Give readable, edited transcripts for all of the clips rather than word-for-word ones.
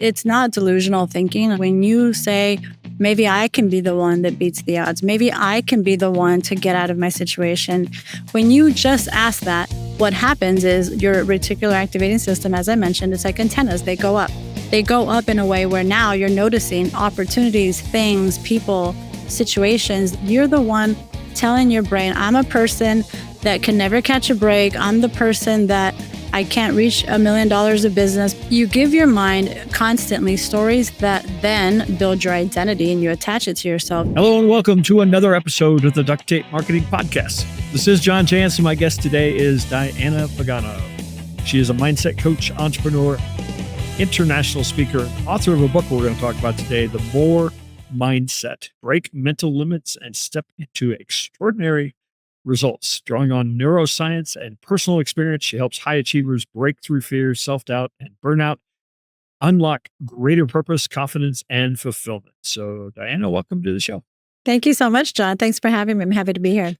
It's not delusional thinking. When you say, maybe I can be the one that beats the odds, maybe I can be the one to get out of my situation. When you just ask that, what happens is your reticular activating system, as I mentioned, it's like antennas, they go up. They go up in a way where now you're noticing opportunities, things, people, situations. You're the one telling your brain, I'm a person that can never catch a break. I'm the person that I can't reach $1 million of business. You give your mind constantly stories that then build your identity and you attach it to yourself. Hello and welcome to another episode of the Duct Tape Marketing Podcast. This is John Jantz and my guest today is Diana Pagano. She is a mindset coach, entrepreneur, international speaker, and author of a book we're going to talk about today, The More Mindset. Break mental limits and step into extraordinary results. Drawing on neuroscience and personal experience, she helps high achievers break through fear, self-doubt, and burnout, unlock greater purpose, confidence, and fulfillment. So, Diana, welcome to the show. Thank you so much, John. Thanks for having me. I'm happy to be here.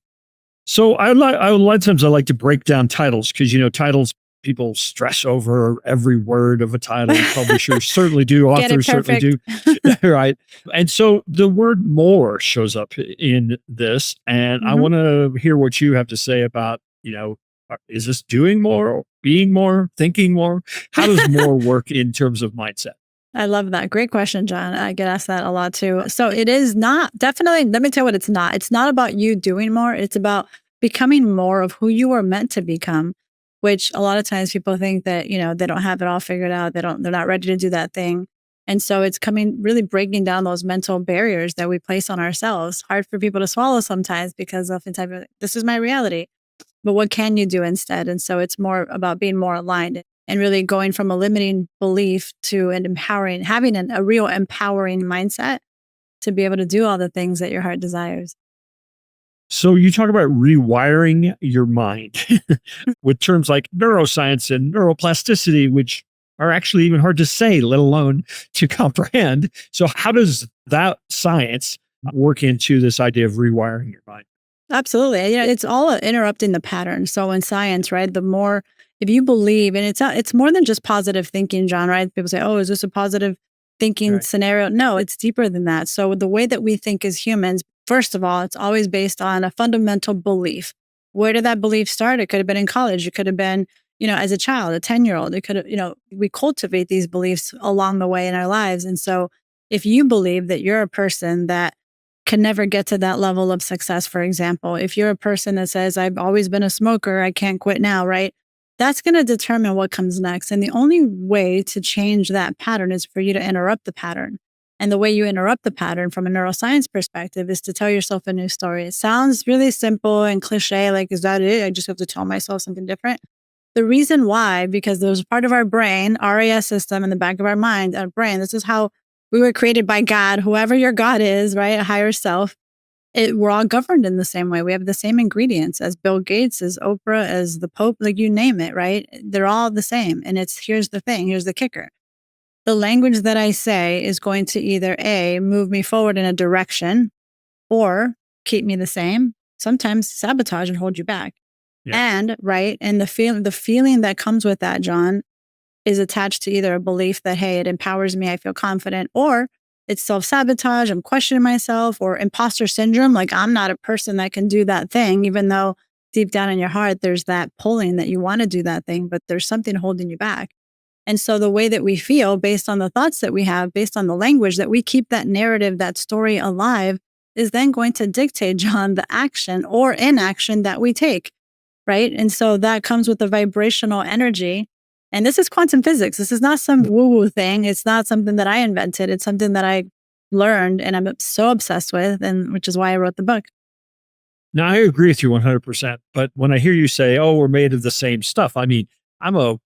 So, a lot of times I like to break down titles because, titles, people stress over every word of a title. Publishers certainly do. Authors certainly do. Right. And so the word more shows up in this. And I want to hear what you have to say about, is this doing more, being more, thinking more? How does more work in terms of mindset? I love that. Great question, John. I get asked that a lot too. So it is not, definitely, let me tell you what it's not. It's not about you doing more. It's about becoming more of who you were meant to become, which a lot of times people think that, they don't have it all figured out. They're not ready to do that thing. And so it's really breaking down those mental barriers that we place on ourselves. Hard for people to swallow sometimes because oftentimes this is my reality, but what can you do instead? And so it's more about being more aligned and really going from a limiting belief to an empowering, having a real empowering mindset to be able to do all the things that your heart desires. So you talk about rewiring your mind with terms like neuroscience and neuroplasticity, which are actually even hard to say, let alone to comprehend. So how does that science work into this idea of rewiring your mind? Absolutely. It's all interrupting the pattern. So in science, right, if you believe, and it's more than just positive thinking, John, right? People say, oh, is this a positive thinking scenario? No, it's deeper than that. So the way that we think as humans, first of all, it's always based on a fundamental belief. Where did that belief start? It could have been in college. It could have been, as a child, a 10-year-old. It could have, we cultivate these beliefs along the way in our lives. And so if you believe that you're a person that can never get to that level of success, for example, if you're a person that says, I've always been a smoker, I can't quit now, right? That's going to determine what comes next. And the only way to change that pattern is for you to interrupt the pattern. And the way you interrupt the pattern from a neuroscience perspective is to tell yourself a new story. It sounds really simple and cliche, like, is that it? I just have to tell myself something different. The reason why, because there's a part of our brain, RAS system in the back of our mind, our brain, this is how we were created by God, whoever your God is, right? A higher self. We're all governed in the same way. We have the same ingredients as Bill Gates, as Oprah, as the Pope, like you name it, right? They're all the same. And here's the thing, here's the kicker. The language that I say is going to either A, move me forward in a direction or keep me the same, sometimes sabotage and hold you back. Yeah. And the feeling that comes with that, John, is attached to either a belief that, hey, it empowers me, I feel confident, or it's self-sabotage, I'm questioning myself, or imposter syndrome, like I'm not a person that can do that thing, even though deep down in your heart, there's that pulling that you want to do that thing, but there's something holding you back. And so the way that we feel based on the thoughts that we have, based on the language that we keep that narrative, that story alive, is then going to dictate, John, the action or inaction that we take, right? And so that comes with the vibrational energy. And this is quantum physics. This is not some woo-woo thing. It's not something that I invented. It's something that I learned and I'm so obsessed with, and which is why I wrote the book. Now, I agree with you 100%. But when I hear you say, oh, we're made of the same stuff, I mean, I'm a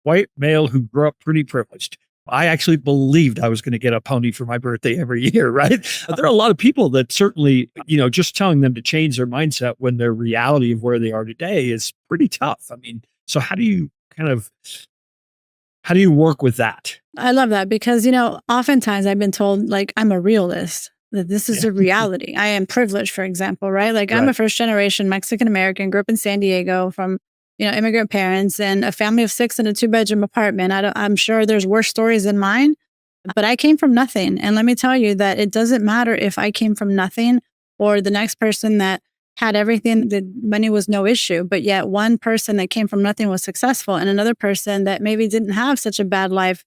white male who grew up pretty privileged. I actually believed I was going to get a pony for my birthday every year, right? There are a lot of people that certainly, just telling them to change their mindset when their reality of where they are today is pretty tough. I mean, so how do you work with that? I love that because, oftentimes I've been told, like, I'm a realist, that this is a reality. I am privileged, for example, right? Like I'm a first generation Mexican-American, grew up in San Diego from, immigrant parents and a family of 6 in a 2-bedroom apartment. I'm sure there's worse stories than mine, But I came from nothing. And let me tell you that it doesn't matter if I came from nothing or the next person that had everything, the money was no issue. But yet one person that came from nothing was successful, and another person that maybe didn't have such a bad life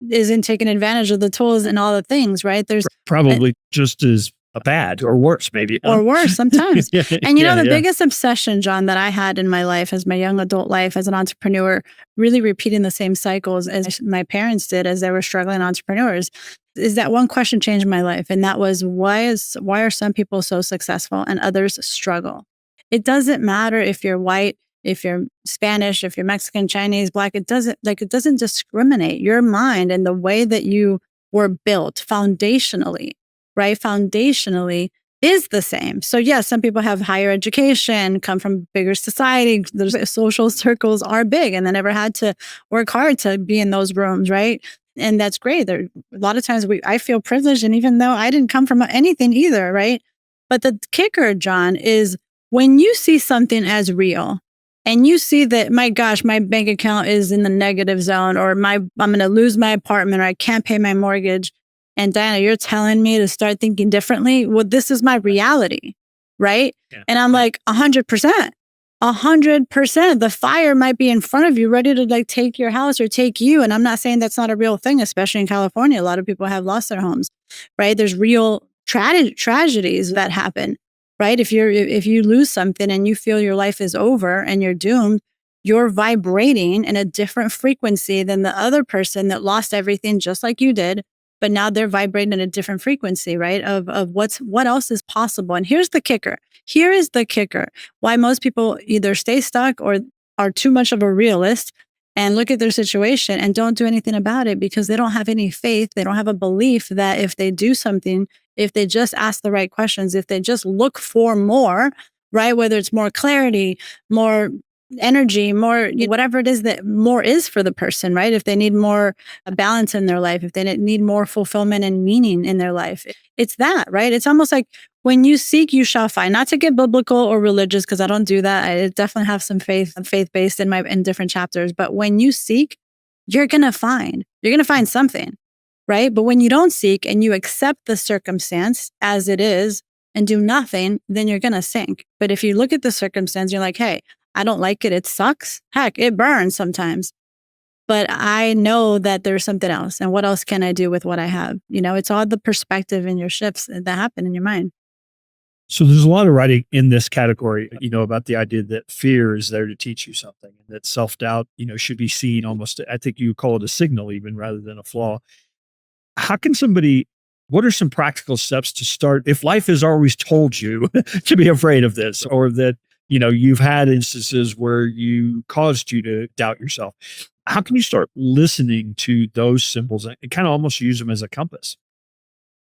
isn't taking advantage of the tools and all the things, right? There's probably just as bad or worse, maybe. Or worse sometimes. And the Yeah. biggest obsession, John, that I had in my life, as my young adult life as an entrepreneur, really repeating the same cycles as my parents did as they were struggling entrepreneurs, is that one question changed my life. And that was, why are some people so successful and others struggle? It doesn't matter if you're white, if you're Spanish, if you're Mexican, Chinese, Black, it doesn't discriminate. Your mind and the way that you were built foundationally, right? Foundationally is the same. So yes, some people have higher education, come from bigger society. Their social circles are big and they never had to work hard to be in those rooms, right? And that's great. There a lot of times I feel privileged, and even though I didn't come from anything either, right? But the kicker, John, is when you see something as real and you see that, my gosh, my bank account is in the negative zone, or I'm going to lose my apartment, or I can't pay my mortgage. And Diana, you're telling me to start thinking differently. Well, this is my reality, right? Yeah. And I'm like, 100%. 100%. The fire might be in front of you, ready to take your house or take you. And I'm not saying that's not a real thing, especially in California. A lot of people have lost their homes, right? There's real tragedies that happen, right? If you lose something and you feel your life is over and you're doomed, you're vibrating in a different frequency than the other person that lost everything just like you did. But now they're vibrating in a different frequency, right? Of what else is possible. And here's the kicker. Here is the kicker. Why most people either stay stuck or are too much of a realist and look at their situation and don't do anything about it, because they don't have any faith. They don't have a belief that if they do something, if they just ask the right questions, if they just look for more, right? Whether it's more clarity, more energy, more, whatever it is that more is for the person, right? If they need more balance in their life, if they need more fulfillment and meaning in their life, it's that, right? It's almost like when you seek, you shall find. Not to get biblical or religious, because I don't do that. I definitely have some faith-based in different chapters. But when you seek, you're going to find something, right? But when you don't seek and you accept the circumstance as it is and do nothing, then you're going to sink. But if you look at the circumstance, you're like, hey, I don't like it. It sucks. Heck, it burns sometimes. But I know that there's something else. And what else can I do with what I have? It's all the perspective and your shifts that happen in your mind. So there's a lot of writing in this category, about the idea that fear is there to teach you something, and that self-doubt, should be seen almost, I think you call it a signal even rather than a flaw. What are some practical steps to start if life has always told you to be afraid of this, or that you've had instances where you caused you to doubt yourself? How can you start listening to those symbols and kind of almost use them as a compass?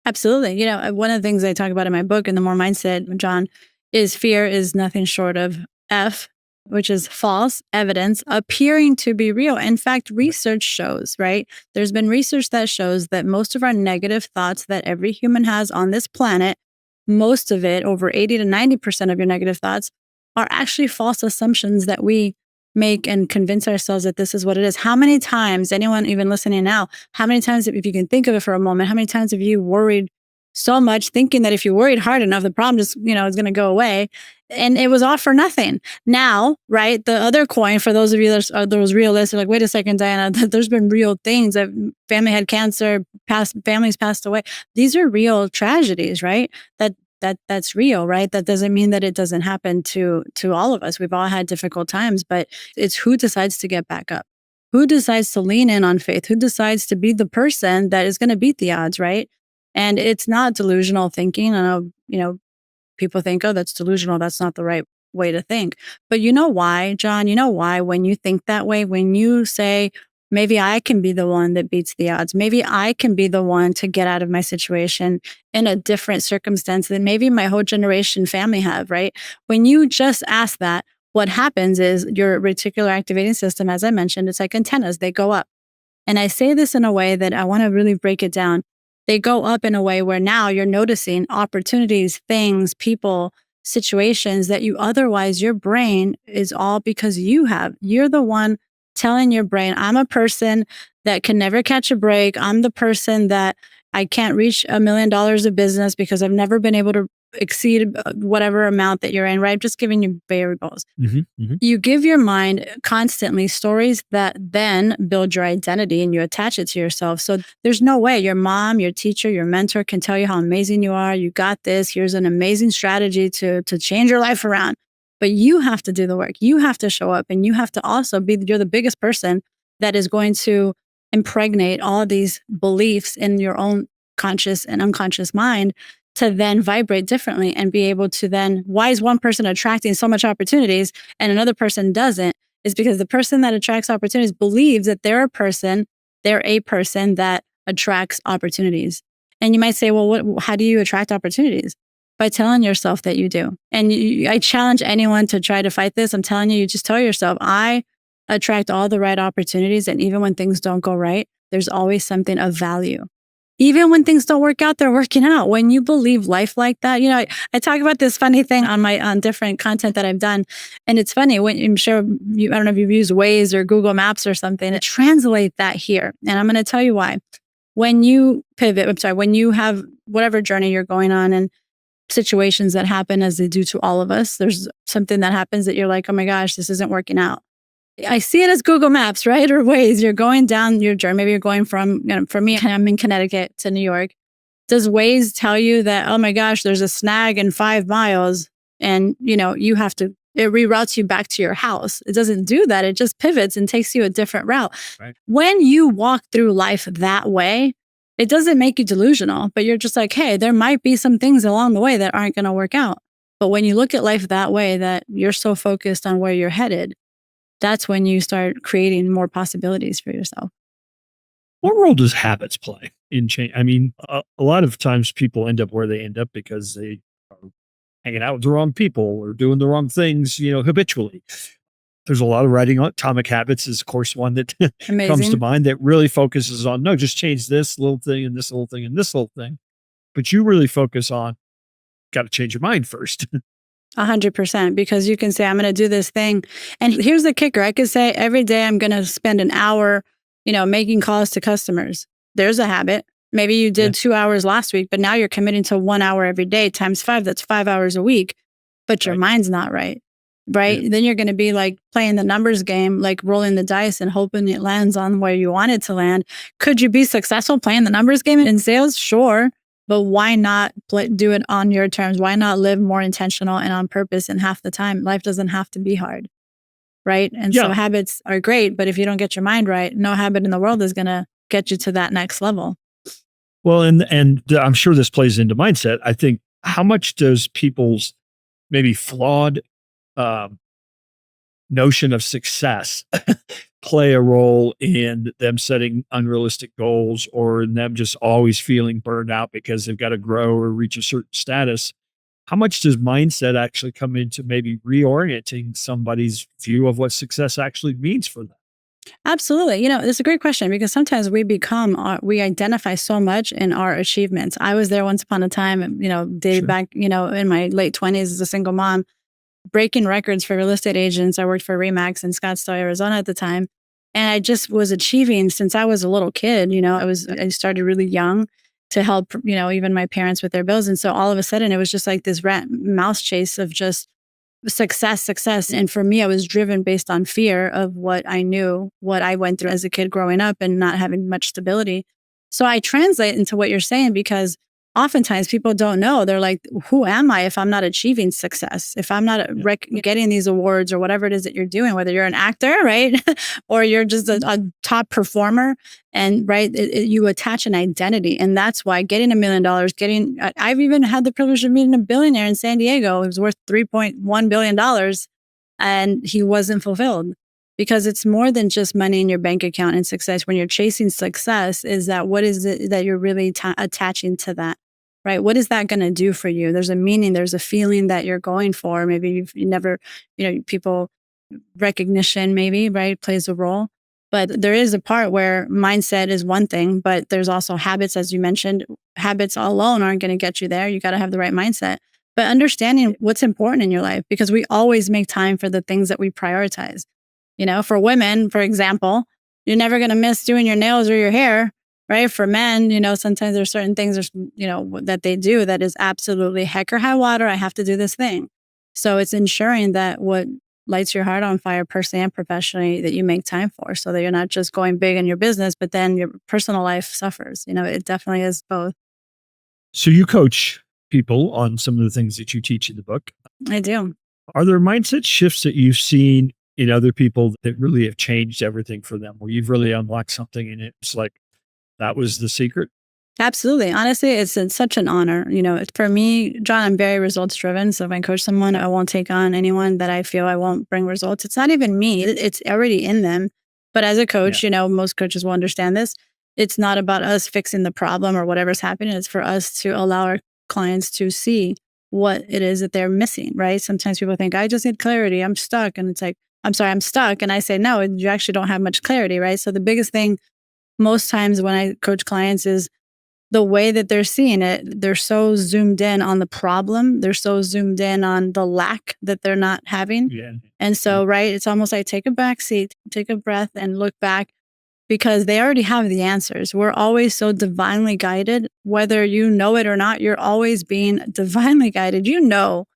Absolutely. One of the things I talk about in my book, In the More Mindset, John, is fear is nothing short of F, which is false evidence appearing to be real. In fact, research shows, right? There's been research that shows that most of our negative thoughts that every human has on this planet, most of it, over 80 to 90% of your negative thoughts, are actually false assumptions that we make and convince ourselves that this is what it is. How many times, anyone even listening now, how many times, if you can think of it for a moment, how many times have you worried so much thinking that if you worried hard enough, the problem just, is going to go away, and it was all for nothing? Now, right, the other coin, for those of you that are those realists, are like, wait a second, Diana, there's been real things. That family had cancer, families passed away. These are real tragedies, right? That's real, right? That doesn't mean that it doesn't happen to all of us. We've all had difficult times, but it's who decides to get back up, who decides to lean in on faith, who decides to be the person that is going to beat the odds, right? And it's not delusional thinking. I know, people think, oh, that's delusional. That's not the right way to think. But you know why, John? You know why when you think that way, when you say, maybe I can be the one that beats the odds. Maybe I can be the one to get out of my situation in a different circumstance than maybe my whole generation family have, right? When you just ask that, what happens is your reticular activating system, as I mentioned, it's like antennas, they go up. And I say this in a way that I want to really break it down. They go up in a way where now you're noticing opportunities, things, people, situations that you otherwise, your brain is all because you're the one telling your brain, I'm a person that can never catch a break. I'm the person that I can't reach $1 million of business because I've never been able to exceed whatever amount that you're in, right? Just giving you variables. You give your mind constantly stories that then build your identity and you attach it to yourself. So there's no way your mom, your teacher, your mentor can tell you how amazing you are. You got this. Here's an amazing strategy to change your life around. But you have to do the work. You have to show up, and you have to also you're the biggest person that is going to impregnate all of these beliefs in your own conscious and unconscious mind to then vibrate differently and be able to then, why is one person attracting so much opportunities and another person doesn't? Is because the person that attracts opportunities believes that they're a person that attracts opportunities. And you might say, well, how do you attract opportunities? By telling yourself that you do. And I challenge anyone to try to fight this. I'm telling you, you just tell yourself, I attract all the right opportunities. And even when things don't go right, there's always something of value. Even when things don't work out, they're working out. When you believe life like that, I talk about this funny thing on different content that I've done. And it's funny when I'm sure I don't know if you've used Waze or Google Maps or something to translate that here. And I'm going to tell you why. When you pivot, when you have whatever journey you're going on and situations that happen as they do to all of us, there's something that happens that you're like, oh my gosh, this isn't working out. I see it as Google Maps, right? Or Waze. You're going down your journey. Maybe you're going from, for me, I'm in Connecticut to New York. Does Waze tell you that, oh my gosh, there's a snag in 5 miles and, you have to, it reroutes you back to your house? It doesn't do that. It just pivots and takes you a different route. Right. When you walk through life that way, it doesn't make you delusional, but you're just like, hey, there might be some things along the way that aren't going to work out. But when you look at life that way, that you're so focused on where you're headed, that's when you start creating more possibilities for yourself. What role does habits play in change? I mean, a lot of times people end up where they end up because they are hanging out with the wrong people or doing the wrong things, habitually. There's a lot of writing on Atomic Habits is, of course, one that comes to mind that really focuses on, no, just change this little thing and this little thing and this little thing. But you really focus on, got to change your mind first. 100%, because you can say, I'm going to do this thing. And here's the kicker. I could say every day I'm going to spend an hour, making calls to customers. There's a habit. Maybe you did 2 hours last week, but now you're committing to 1 hour every day times 5. That's 5 hours a week, but your mind's not right. Right. Yeah. Then you're going to be like playing the numbers game, like rolling the dice and hoping it lands on where you want it to land. Could you be successful playing the numbers game in sales? Sure. But why not do it on your terms? Why not live more intentional and on purpose? And half the time, life doesn't have to be hard. Right. And so habits are great. But if you don't get your mind right, no habit in the world is going to get you to that next level. Well, and I'm sure this plays into mindset. I think, how much does people's maybe flawed notion of success play a role in them setting unrealistic goals, or in them just always feeling burned out because they've got to grow or reach a certain status? How much does mindset actually come into maybe reorienting somebody's view of what success actually means for them? Absolutely. It's a great question, because sometimes we identify so much in our achievements. I was there once upon a time, dated back, in my late 20s as a single mom, breaking records for real estate agents. I worked for Remax in Scottsdale, Arizona at the time. And I just was achieving since I was a little kid. I started really young to help, even my parents with their bills. And so all of a sudden it was just like this rat mouse chase of just success. And for me, I was driven based on fear of what I knew, what I went through as a kid growing up and not having much stability. So I translate into what you're saying, because oftentimes people don't know. They're like, who am I if I'm not achieving success? If I'm not getting these awards or whatever it is that you're doing, whether you're an actor, right? or you're just a top performer, and you attach an identity. And that's why getting $1 million, I've even had the privilege of meeting a billionaire in San Diego who was worth $3.1 billion, and he wasn't fulfilled. Because it's more than just money in your bank account and success. When you're chasing success, is that what is it that you're really attaching to that? Right? What is that going to do for you? There's a meaning, there's a feeling that you're going for. Maybe you never, people recognition maybe, right, plays a role. But there is a part where mindset is one thing, but there's also habits, as you mentioned. Habits alone aren't going to get you there. You got to have the right mindset. But understanding what's important in your life, because we always make time for the things that we prioritize. For women, for example, you're never going to miss doing your nails or your hair, right? For men, sometimes there's certain things, that they do that is absolutely heck or high water. I have to do this thing. So it's ensuring that what lights your heart on fire personally and professionally that you make time for, so that you're not just going big in your business, but then your personal life suffers. It definitely is both. So you coach people on some of the things that you teach in the book. I do. Are there mindset shifts that you've seen in other people that really have changed everything for them, where you've really unlocked something and it's like, that was the secret? Absolutely. Honestly, it's such an honor. For me, John, I'm very results driven. So if I coach someone, I won't take on anyone that I feel I won't bring results. It's not even me, it's already in them. But as a coach, most coaches will understand this. It's not about us fixing the problem or whatever's happening. It's for us to allow our clients to see what it is that they're missing, right? Sometimes people think, I just need clarity. I'm stuck. And it's like, I'm sorry, I'm stuck. And I say, no, you actually don't have much clarity, right? So the biggest thing most times when I coach clients is the way that they're seeing it. They're so zoomed in on the problem. They're so zoomed in on the lack that they're not having. Yeah. And so, right, it's almost like take a back seat, take a breath and look back, because they already have the answers. We're always so divinely guided, whether you know it or not. You're always being divinely guided. You know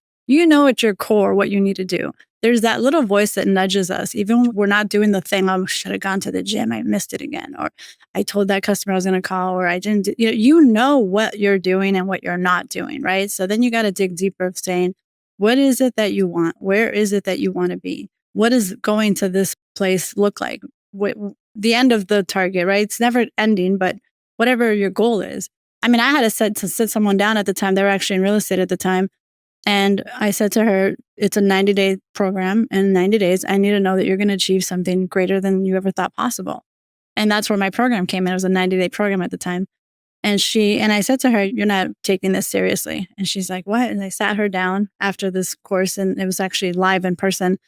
at your core what you need to do. There's that little voice that nudges us, even when we're not doing the thing. I should have gone to the gym. I missed it again. Or I told that customer I was going to call, or I didn't. You know what you're doing and what you're not doing, right? So then you got to dig deeper of saying, what is it that you want? Where is it that you want to be? What does going to this place look like? The end of the target, right? It's never ending, but whatever your goal is. I mean, I had to sit someone down at the time. They were actually in real estate at the time. And I said to her, it's a 90-day program. And in 90 days, I need to know that you're going to achieve something greater than you ever thought possible. And that's where my program came in. It was a 90-day program at the time. And I said to her, you're not taking this seriously. And she's like, what? And I sat her down after this course, and it was actually live in person.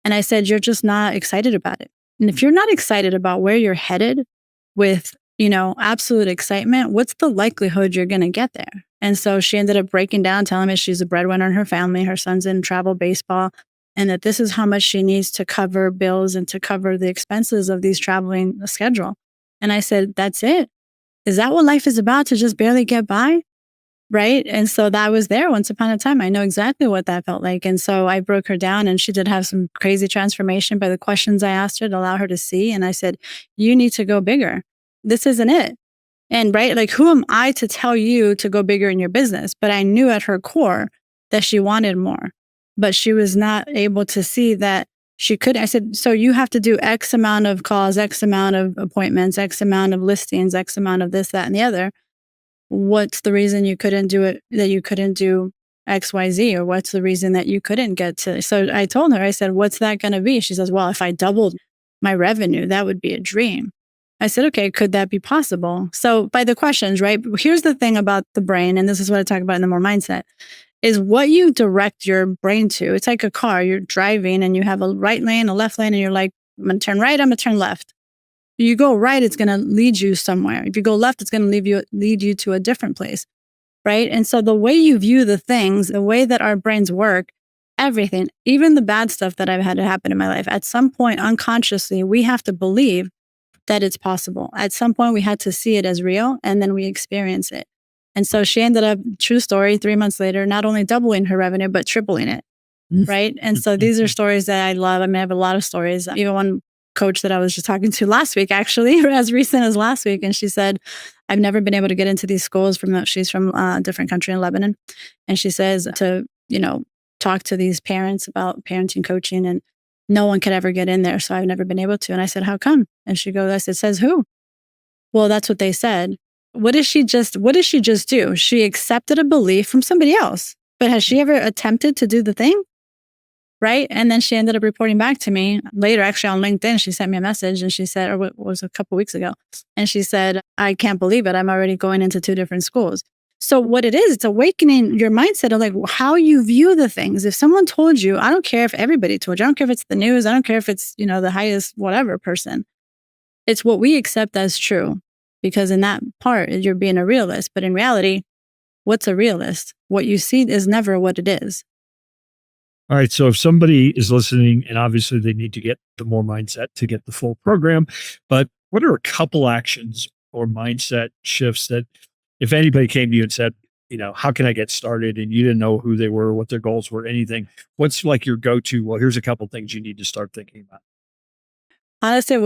And I said, you're just not excited about it. And if you're not excited about where you're headed with, absolute excitement, what's the likelihood you're going to get there? And so she ended up breaking down, telling me she's a breadwinner in her family. Her son's in travel baseball, and that this is how much she needs to cover bills and to cover the expenses of these traveling schedule. And I said, that's it. Is that what life is about, to just barely get by? Right. And so that was there once upon a time. I know exactly what that felt like. And so I broke her down, and she did have some crazy transformation by the questions I asked her to allow her to see. And I said, you need to go bigger. This isn't it. And right, like, who am I to tell you to go bigger in your business? But I knew at her core that she wanted more, but she was not able to see that she could. I said, so you have to do X amount of calls, X amount of appointments, X amount of listings, X amount of this, that, and the other. What's the reason you couldn't do it, that you couldn't do X, Y, Z? Or what's the reason that you couldn't get to? So I told her, I said, what's that going to be? She says, well, if I doubled my revenue, that would be a dream. I said, okay, could that be possible? So by the questions, right? Here's the thing about the brain, and this is what I talk about in the More Mindset, is what you direct your brain to. It's like a car. You're driving and you have a right lane, a left lane, and you're like, I'm going to turn right, I'm going to turn left. You go right, it's going to lead you somewhere. If you go left, it's going to lead you to a different place, right? And so the way you view the things, the way that our brains work, everything, even the bad stuff that I've had to happen in my life, at some point unconsciously, we have to believe that it's possible. At some point, we had to see it as real, and then we experience it. And so she ended up, true story, 3 months later, not only doubling her revenue, but tripling it, right? And so these are stories that I love. I mean, I have a lot of stories. Even one coach that I was just talking to last week, actually, as recent as last week, and she said, I've never been able to get into these schools she's from a different country in Lebanon. And she says to, talk to these parents about parenting coaching, and no one could ever get in there. So I've never been able to. And I said, how come? And she goes, I said, says who? Well, that's what they said. What did she just do? She accepted a belief from somebody else, but has she ever attempted to do the thing? Right. And then she ended up reporting back to me later, actually on LinkedIn. She sent me a message, and she said, or it was a couple of weeks ago. And she said, I can't believe it. I'm already going into 2 different schools. So what it is, it's awakening your mindset of like how you view the things. If someone told you, I don't care if everybody told you, I don't care if it's the news, I don't care if it's, the highest whatever person. It's what we accept as true, because in that part, you're being a realist. But in reality, what's a realist? What you see is never what it is. All right. So if somebody is listening, and obviously they need to get the more mindset to get the full program, but what are a couple actions or mindset shifts that if anybody came to you and said, how can I get started? And you didn't know who they were, what their goals were, anything, what's like your go-to? Well, here's a couple things you need to start thinking about. Honestly,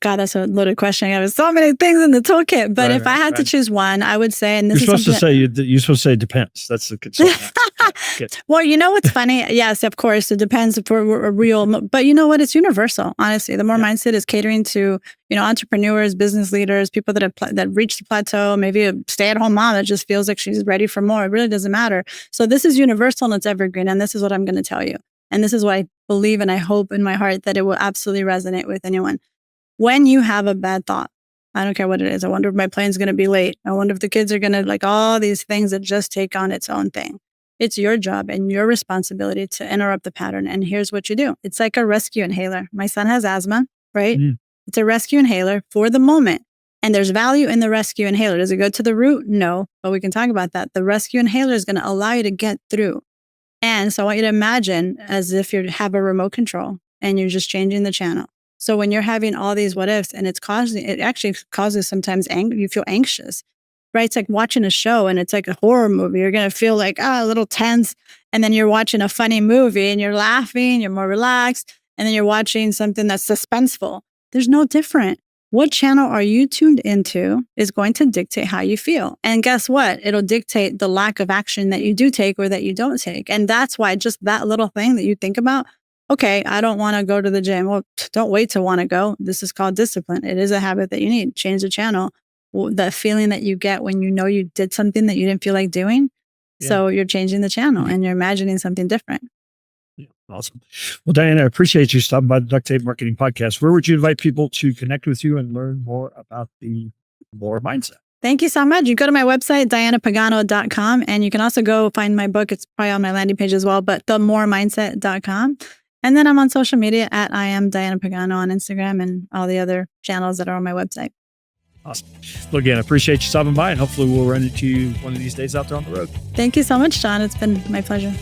God, that's a loaded question. I have so many things in the toolkit, but if I had to choose one, I would say, and this you're is supposed to say it depends. That's the consultant. Well, you know what's funny? Yes, of course, it depends if we're a real, but you know what? It's universal. Honestly, the more mindset is catering to entrepreneurs, business leaders, people that that reach the plateau. Maybe a stay-at-home mom that just feels like she's ready for more. It really doesn't matter. So this is universal and it's evergreen. And this is what I'm going to tell you. And this is what I believe and I hope in my heart that it will absolutely resonate with anyone. When you have a bad thought, I don't care what it is. I wonder if my plane's going to be late. I wonder if the kids are going to, like, all these things that just take on its own thing. It's your job and your responsibility to interrupt the pattern. And here's what you do. It's like a rescue inhaler. My son has asthma, right? It's a rescue inhaler for the moment. And there's value in the rescue inhaler. Does it go to the root? No, but we can talk about that. The rescue inhaler is going to allow you to get through. And so I want you to imagine as if you have a remote control and you're just changing the channel. So when you're having all these what ifs and it actually causes sometimes you feel anxious, right? It's like watching a show and it's like a horror movie. You're going to feel like, a little tense. And then you're watching a funny movie and you're laughing, you're more relaxed. And then you're watching something that's suspenseful. There's no different. What channel are you tuned into is going to dictate how you feel. And guess what? It'll dictate the lack of action that you do take or that you don't take. And that's why just that little thing that you think about, okay, I don't want to go to the gym. Well, don't wait to want to go. This is called discipline. It is a habit that you need. Change the channel. The feeling that you get when you know you did something that you didn't feel like doing. Yeah. So you're changing the channel and you're imagining something different. Yeah, awesome. Well, Diana, I appreciate you stopping by the Duct Tape Marketing Podcast. Where would you invite people to connect with you and learn more about the more mindset? Thank you so much. You go to my website, dianapagano.com, and you can also go find my book. It's probably on my landing page as well, but themoremindset.com. And then I'm on social media at I am Diana Pagano on Instagram and all the other channels that are on my website. Awesome. Well, again, I appreciate you stopping by and hopefully we'll run into you one of these days out there on the road. Thank you so much, John. It's been my pleasure.